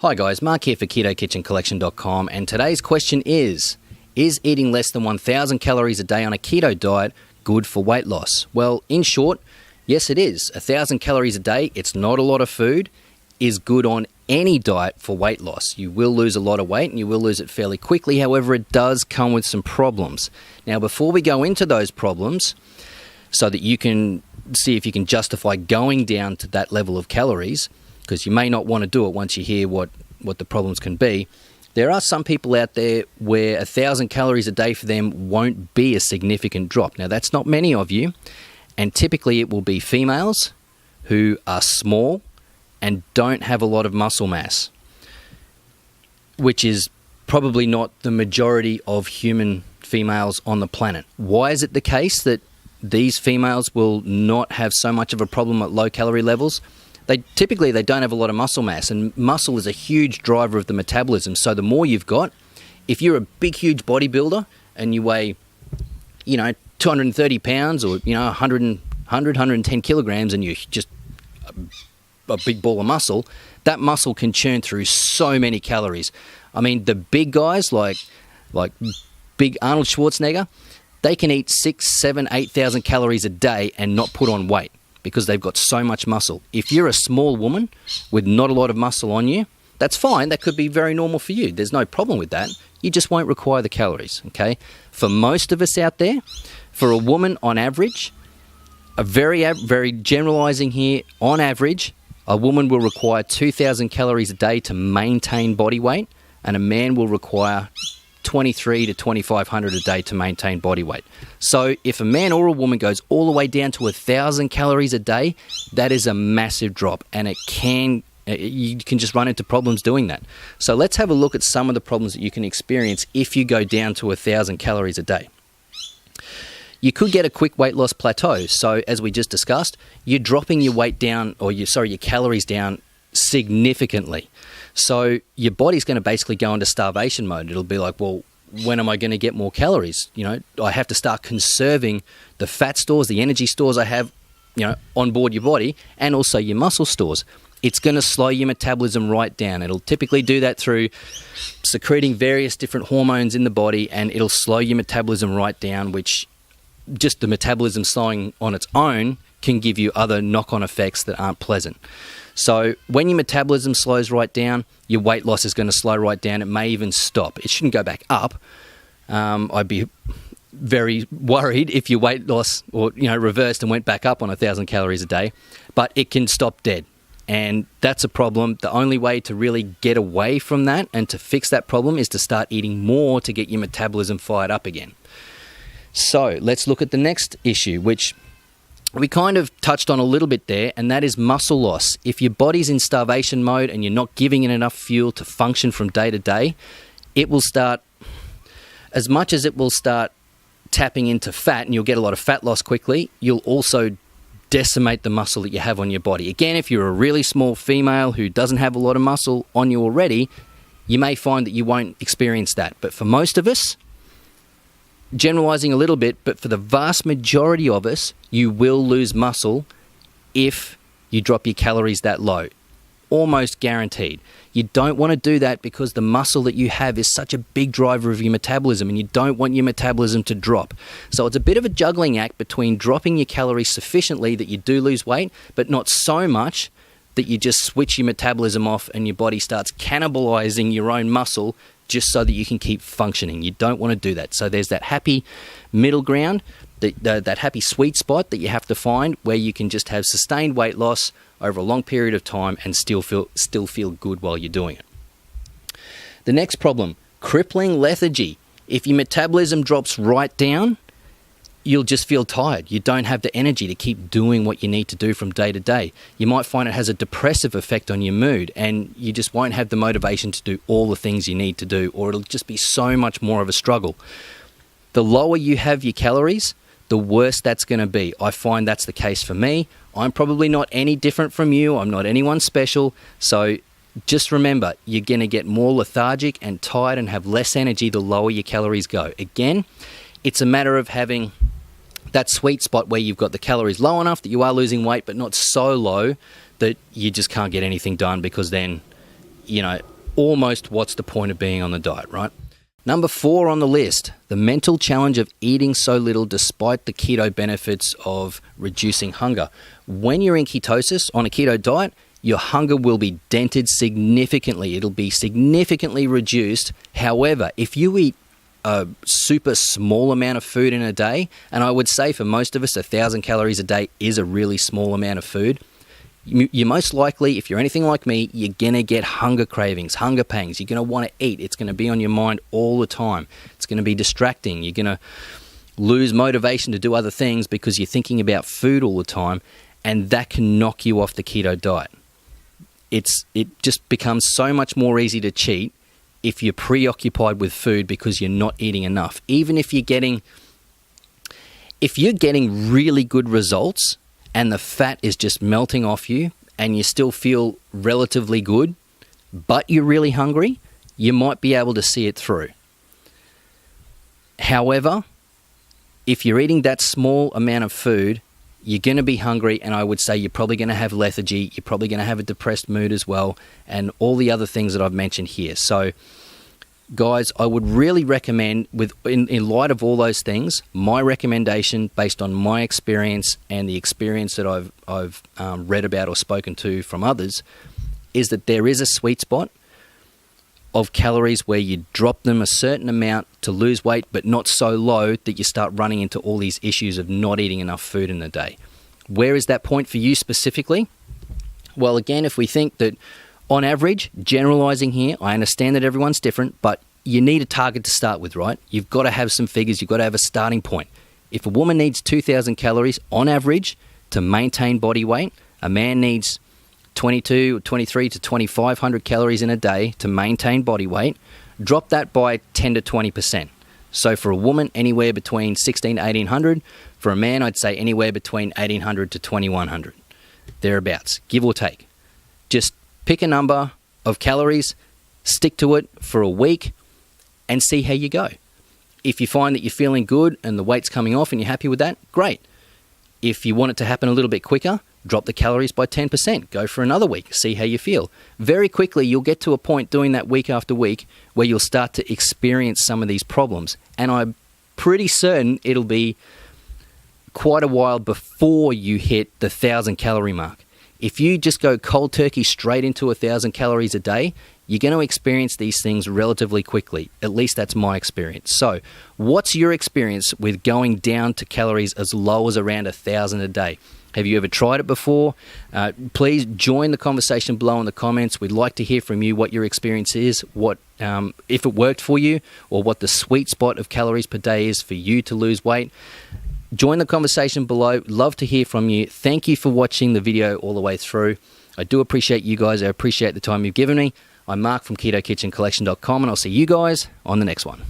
Hi guys, Mark here for KetoKitchenCollection.com, and today's question is eating less than 1,000 calories a day on a keto diet good for weight loss? Well, in short, yes it is. 1,000 calories a day, it's not a lot of food, is good on any diet for weight loss. You will lose a lot of weight and you will lose it fairly quickly. However, it does come with some problems. Now, before we go into those problems, so that you can see if you can justify going down to that level of calories, because you may not want to do it once you hear what the problems can be, there are some people out there where 1,000 calories a day for them won't be a significant drop. Now, that's not many of you, and typically it will be females who are small and don't have a lot of muscle mass, which is probably not the majority of human females on the planet. Why is it the case that these females will not have so much of a problem at low calorie levels? They don't have a lot of muscle mass, and muscle is a huge driver of the metabolism. So the more you've got, if you're a big, huge bodybuilder and you weigh, 230 pounds or, 110 kilograms and you're just a big ball of muscle, that muscle can churn through so many calories. I mean, the big guys like big Arnold Schwarzenegger, they can eat 6, 7, 8,000 calories a day and not put on weight, because they've got so much muscle. If you're a small woman with not a lot of muscle on you, that's fine. That could be very normal for you. There's no problem with that. You just won't require the calories, okay? For most of us out there, for a woman on average, very generalizing here, on average, a woman will require 2,000 calories a day to maintain body weight, and a man will require 2,300 to 2,500 a day to maintain body weight. So if a man or a woman goes all the way down to 1,000 calories a day, that is a massive drop, and you can just run into problems doing that. So let's have a look at some of the problems that you can experience if you go down to 1,000 calories a day. You could get a quick weight loss plateau. So as we just discussed, you're dropping your weight down, your calories down significantly. So your body's going to basically go into starvation mode. It'll be like, well, when am I going to get more calories? I have to start conserving the fat stores, the energy stores I have, on board your body, and also your muscle stores. It's going to slow your metabolism right down. It'll typically do that through secreting various different hormones in the body, and it'll slow your metabolism right down, which just the metabolism slowing on its own can give you other knock-on effects that aren't pleasant. So when your metabolism slows right down, your weight loss is going to slow right down. It may even stop. It shouldn't go back up. I'd be very worried if your weight loss reversed and went back up on 1,000 calories a day, but it can stop dead. And that's a problem. The only way to really get away from that and to fix that problem is to start eating more to get your metabolism fired up again. So let's look at the next issue, which we kind of touched on a little bit there, and that is muscle loss. If your body's in starvation mode and you're not giving it enough fuel to function from day to day, it will start, as much as it will start tapping into fat and you'll get a lot of fat loss quickly, you'll also decimate the muscle that you have on your body. Again, if you're a really small female who doesn't have a lot of muscle on you already, you may find that you won't experience that. But for most of us, generalizing a little bit, but for the vast majority of us, you will lose muscle if you drop your calories that low. Almost guaranteed. You don't want to do that because the muscle that you have is such a big driver of your metabolism, and you don't want your metabolism to drop. So it's a bit of a juggling act between dropping your calories sufficiently that you do lose weight, but not so much that you just switch your metabolism off and your body starts cannibalizing your own muscle just so that you can keep functioning. You don't want to do that. So there's that happy middle ground, that happy sweet spot that you have to find where you can just have sustained weight loss over a long period of time and still feel good while you're doing it. The next problem, crippling lethargy. If your metabolism drops right down, you'll just feel tired. You don't have the energy to keep doing what you need to do from day to day. You might find it has a depressive effect on your mood, and you just won't have the motivation to do all the things you need to do, or it'll just be so much more of a struggle. The lower you have your calories, the worse that's going to be. I find that's the case for me. I'm probably not any different from you. I'm not anyone special. So just remember, you're going to get more lethargic and tired and have less energy the lower your calories go. Again, it's a matter of having that sweet spot where you've got the calories low enough that you are losing weight, but not so low that you just can't get anything done, because then, almost what's the point of being on the diet, right? Number 4 on the list, the mental challenge of eating so little despite the keto benefits of reducing hunger. When you're in ketosis on a keto diet, your hunger will be dented significantly. It'll be significantly reduced. However, if you eat a super small amount of food in a day, and I would say for most of us, 1,000 calories a day is a really small amount of food, you're most likely, if you're anything like me, you're going to get hunger cravings, hunger pangs. You're going to want to eat. It's going to be on your mind all the time. It's going to be distracting. You're going to lose motivation to do other things because you're thinking about food all the time, and that can knock you off the keto diet. It just becomes so much more easy to cheat if you're preoccupied with food because you're not eating enough. Even if you're getting really good results, and the fat is just melting off you and you still feel relatively good, but you're really hungry, you might be able to see it through. However, if you're eating that small amount of food, you're going to be hungry, and I would say you're probably going to have lethargy, you're probably going to have a depressed mood as well, and all the other things that I've mentioned here. So, guys, I would really recommend, in light of all those things, my recommendation based on my experience and the experience that I've read about or spoken to from others, is that there is a sweet spot of calories where you drop them a certain amount to lose weight, but not so low that you start running into all these issues of not eating enough food in a day. Where is that point for you specifically? Well, again, if we think that on average, generalizing here, I understand that everyone's different, but you need a target to start with, right? You've got to have some figures. You've got to have a starting point. If a woman needs 2,000 calories on average to maintain body weight, a man needs 23 to 2,500 calories in a day to maintain body weight. Drop that by 10 to 20%. So for a woman, anywhere between 1,600 to 1,800. For a man, I'd say anywhere between 1,800 to 2,100. Thereabouts, give or take. Just pick a number of calories, stick to it for a week, and see how you go. If you find that you're feeling good and the weight's coming off and you're happy with that, great. If you want it to happen a little bit quicker, drop the calories by 10%. Go for another week, see how you feel. Very quickly, you'll get to a point doing that week after week where you'll start to experience some of these problems. And I'm pretty certain it'll be quite a while before you hit the 1,000 calorie mark. If you just go cold turkey straight into 1,000 calories a day, you're going to experience these things relatively quickly. At least that's my experience. So what's your experience with going down to calories as low as around 1,000 a day? Have you ever tried it before? Please join the conversation below in the comments. We'd like to hear from you what your experience is, what if it worked for you, or what the sweet spot of calories per day is for you to lose weight. Join the conversation below. Love to hear from you. Thank you for watching the video all the way through. I do appreciate you guys. I appreciate the time you've given me. I'm Mark from KetoKitchenCollection.com, and I'll see you guys on the next one.